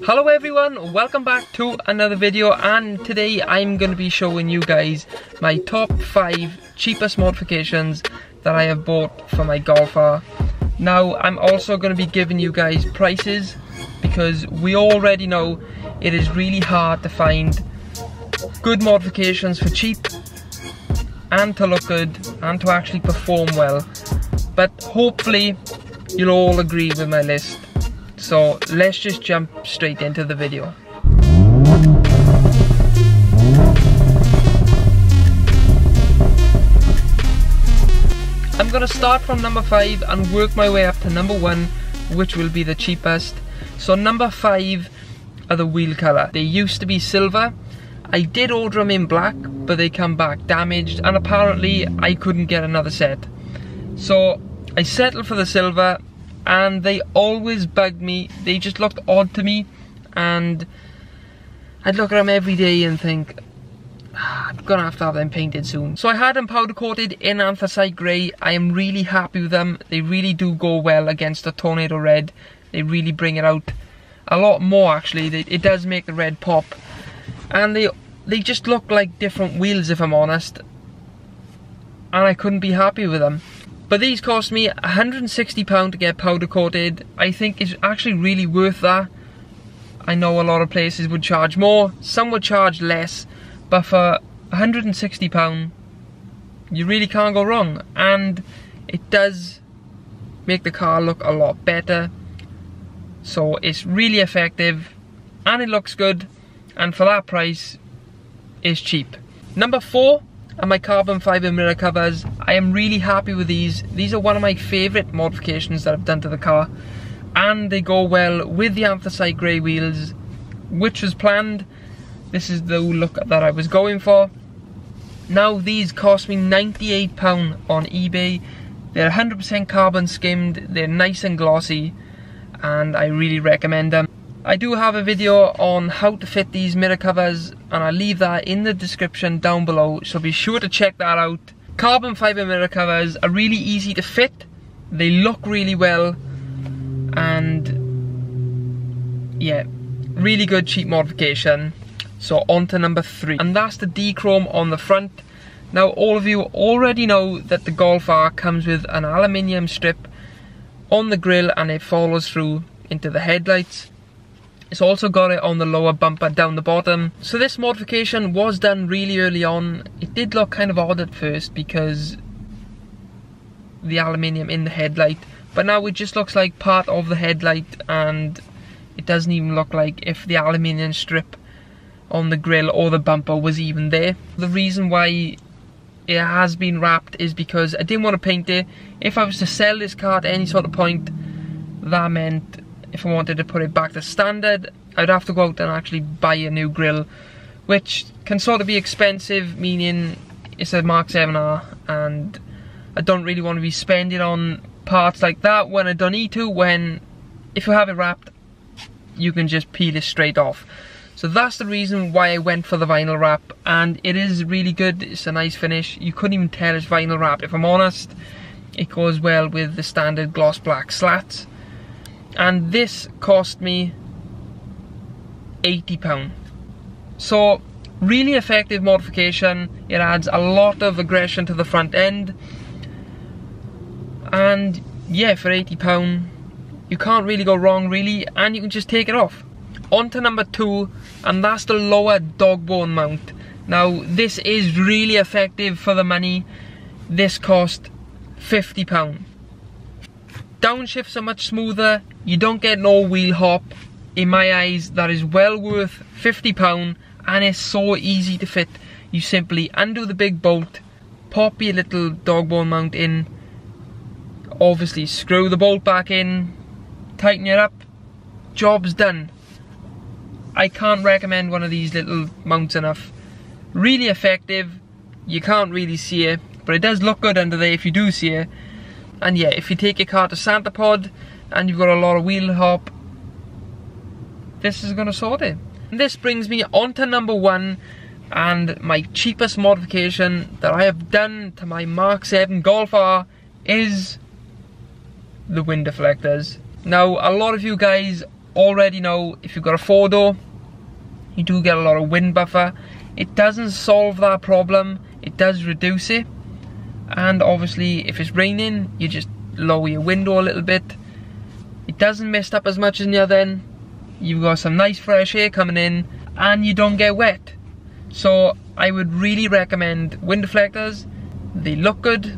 Hello everyone, welcome back to another video, and today I'm going to be showing you guys my top 5 cheapest modifications that I have bought for my Golf R. Now I'm also going to be giving you guys prices because we already know it is really hard to find good modifications for cheap and to look good and to actually perform well. But hopefully you'll all agree with my list. So let's just jump straight into the video. I'm gonna start from number 5 and work my way up to number 1, which will be the cheapest. So number 5 are the wheel colour. They used to be silver. I did order them in black, but they come back damaged, and apparently I couldn't get another set. So I settled for the silver, and they always bugged me. They just looked odd to me, and I'd look at them every day and think, I'm gonna have to have them painted soon. So I had them powder coated in anthracite grey. I am really happy with them. They really do go well against the tornado red. They really bring it out a lot more actually. It does make the red pop, and they just look like different wheels, if I'm honest, and I couldn't be happy with them. But these cost me £160 to get powder coated. I think it's actually really worth that. I know a lot of places would charge more, some would charge less, but for £160 you really can't go wrong, and it does make the car look a lot better. So it's really effective and it looks good, and for that price it's cheap. Number 4 are my carbon fibre mirror covers. I am really happy with these. These are one of my favourite modifications that I've done to the car, and they go well with the anthracite grey wheels, which was planned. This is the look that I was going for. Now these cost me £98 on eBay. They're 100% carbon skimmed, they're nice and glossy, and I really recommend them. I do have a video on how to fit these mirror covers, and I'll leave that in the description down below, so be sure to check that out. Carbon fibre mirror covers are really easy to fit, they look really well, and yeah, really good cheap modification. So on to number 3, and that's the D-chrome on the front. Now all of you already know that the Golf R comes with an aluminium strip on the grille, and it follows through into the headlights. It's also got it on the lower bumper down the bottom. So this modification was done really early on. It did look kind of odd at first because the aluminium in the headlight, but now it just looks like part of the headlight, and it doesn't even look like if the aluminium strip on the grille or the bumper was even there. The reason why it has been wrapped is because I didn't want to paint it. If I was to sell this car at any sort of point, that meant if I wanted to put it back to standard, I'd have to go out and actually buy a new grille, which can sort of be expensive, meaning it's a MK7R, and I don't really want to be spending on parts like that when I don't need to, when if you have it wrapped, you can just peel it straight off. So that's the reason why I went for the vinyl wrap, and it is really good. It's a nice finish. You couldn't even tell it's vinyl wrap, if I'm honest. It goes well with the standard gloss black slats. And this cost me £80. So really effective modification. It adds a lot of aggression to the front end, and yeah, for £80 you can't really go wrong really, and you can just take it off. On to number 2, and that's the lower dog bone mount. Now this is really effective for the money. This cost £50. Downshifts are much smoother, you don't get no wheel hop. In my eyes, that is well worth £50, and it's so easy to fit. You simply undo the big bolt, pop your little dog bone mount in, obviously screw the bolt back in, tighten it up, job's done. I can't recommend one of these little mounts enough. Really effective. You can't really see it, but it does look good under there if you do see it. And yeah, if you take your car to Santa Pod and you've got a lot of wheel hop, this is going to sort it. And this brings me on to number 1, and my cheapest modification that I have done to my MK7 Golf R is the wind deflectors. Now, a lot of you guys already know if you've got a 4-door, you do get a lot of wind buffer. It doesn't solve that problem, it does reduce it. And obviously if it's raining, you just lower your window a little bit. It doesn't mist up as much as the other end. You've got some nice fresh air coming in and you don't get wet. So I would really recommend wind deflectors. They look good,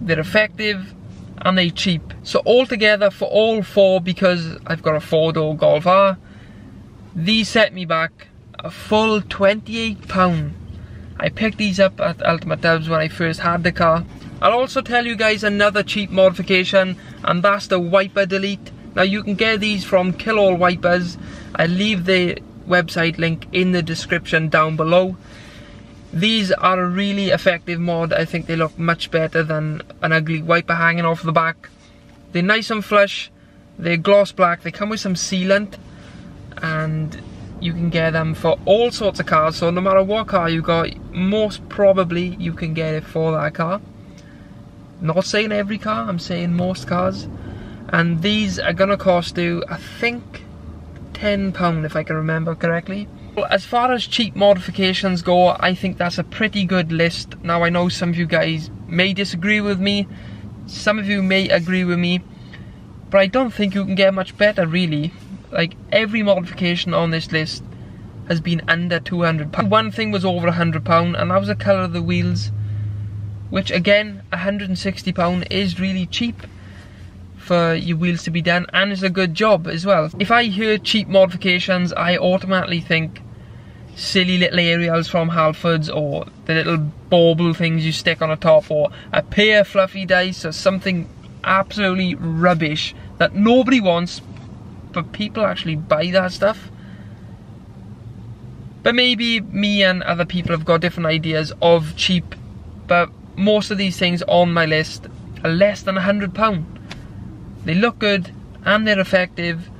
they're effective, and they're cheap. So altogether for all four, because I've got a 4-door Golf R, these set me back a full £28. I picked these up at Ultimate Dubs when I first had the car. I'll also tell you guys another cheap modification, and that's the wiper delete. Now you can get these from Kill All Wipers. I'll leave the website link in the description down below. These are a really effective mod. I think they look much better than an ugly wiper hanging off the back. They're nice and flush, they're gloss black, they come with some sealant, and you can get them for all sorts of cars. So no matter what car you got, most probably you can get it for that car. Not saying every car, I'm saying most cars. And these are gonna cost you, I think, £10 if I can remember correctly. As far as cheap modifications go, I think that's a pretty good list. Now I know some of you guys may disagree with me, some of you may agree with me, but I don't think you can get much better really. Like, every modification on this list has been under £200. One thing was over £100, and that was the colour of the wheels, which again, £160 is really cheap for your wheels to be done, and it's a good job as well. If I hear cheap modifications, I automatically think silly little aerials from Halfords, or the little bauble things you stick on the top, or a pair of fluffy dice, or something absolutely rubbish that nobody wants, but people actually buy that stuff. But maybe me and other people have got different ideas of cheap, but most of these things on my list are less than £100. They look good and they're effective.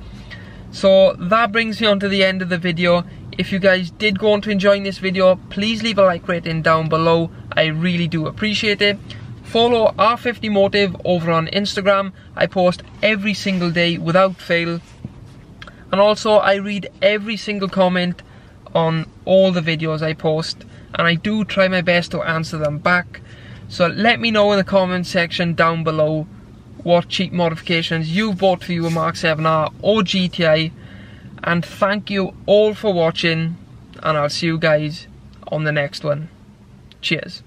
So that brings me on to the end of the video. If you guys did go on to enjoying this video, please leave a like rating down below. I really do appreciate it. Follow R50 Motive over on Instagram. I post every single day without fail. And also I read every single comment on all the videos I post, and I do try my best to answer them back. So let me know in the comment section down below what cheap modifications you've bought for your MK7R or GTI. And thank you all for watching, and I'll see you guys on the next one. Cheers.